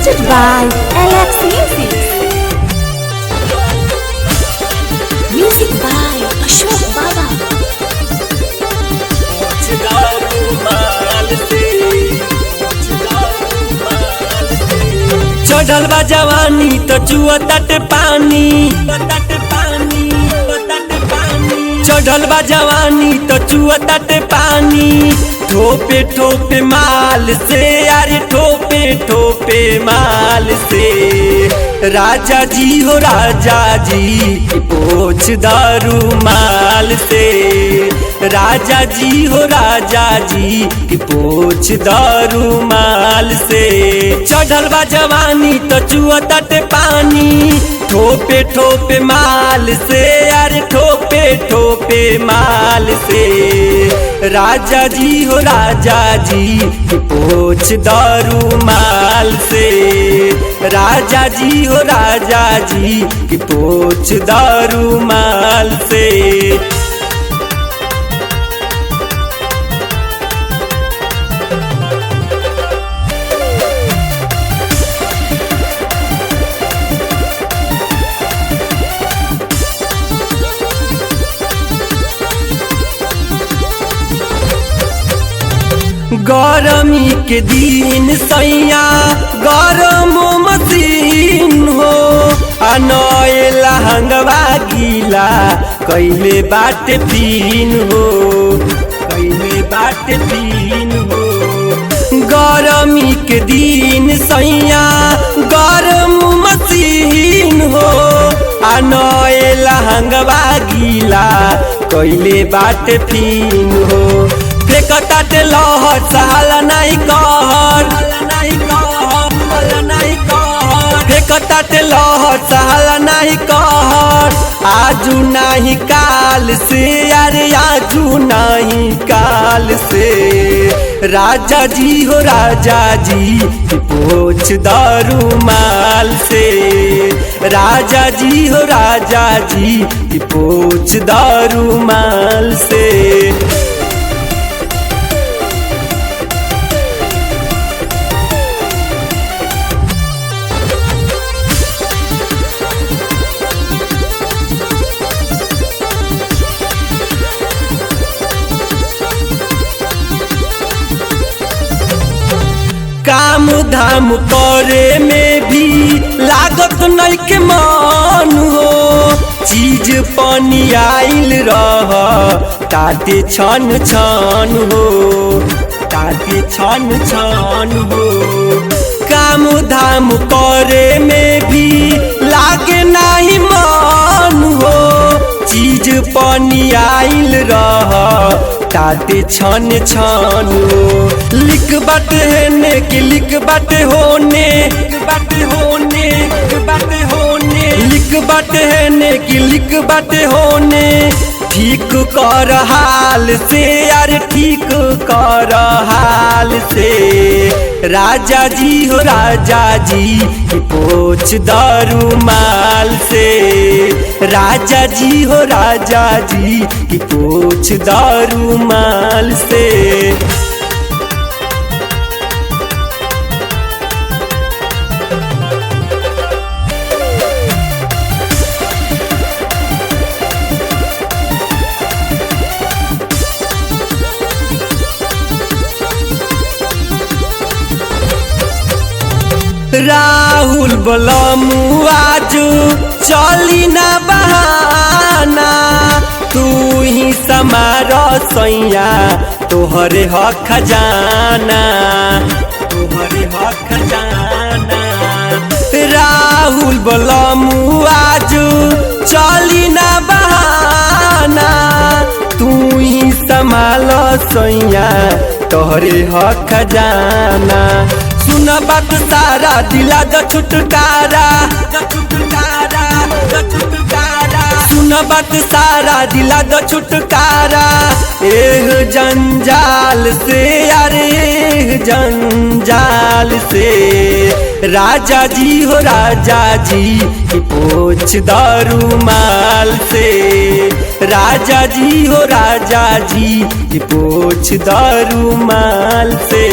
presented by LX Music. Music by Ashok Baba. चढ़ल बा जवानी तो चुआ तट पानी, चढ़ल बा जवानी तो चुआ तट पानी। ठोपे ठोपे माल से, अरे ठोपे ठोपे माल से। राजा जी हो राजा जी पोछ दारू माल से। राजा जी हो राजा जी की पोछ दारू माल से। चढ़ल बा जवानी तो चुआ तट पानी। ठोपे ठोपे माल से, अरे ठोपे ठोपे माल से। राजा जी हो राजा जी की पोछ दारू माल से। राजा जी हो राजा जी की पोछ दारू माल से। गरमी के दिन सैया गरम मशीन हो। नए लहंगवा गीला कैले बाटे पीन हो, कैले बाटे पीन हो। गरमी के दिन सैया गरम मशीन हो। नए लहंगवा गीला कैले बाटे पीन हो। फेकताटे लहर सहाला नहीं कहर, फेकताटे लहर सहाला नहीं कहर। आजू नहीं काल से, अरे आजू नहीं काल से। राजा जी हो राजा जी की पोछ दारू माल से। राजा जी हो राजा जी की पोछ दारू माल से। काम धाम करे में भी लागत नहीं के मान हो। चीज पानी आइल रह ताते छन छन हो, ताते छन छन हो। काम धाम करे में भी लागे नहीं मान हो। चीज पानी आइल रह ताते छन छन हो। लिख बाटे हेने कि लिख बाटे होने, बाटे होने, बाटे होने। लिख बाटे हेने कि लिख बाटे होने। ठीक कर हाल से, अरे ठीक कर हाल से। राजा जी हो राजा जी की पोछ दारू माल से। राजा जी हो राजा जी की पोछ दारू माल से। राहुल बलमु आज चली ना बहाना। तू ही समार सैया तोहरे हक खजाना, तोहरे हक खजाना। राहुल बलमु आज चली ना बहाना। तू ही संभाल सैया तोहरे हक खजाना। सुन बात सारा दिला द छुटकारा, सुन बात सारा दिला द छुटकारा। एह जंजाल से, अरे जंजाल से। राजा जी हो राजा जी की पोछ दारू माल से। राजा जी हो राजा जी की पोछ दारू माल से।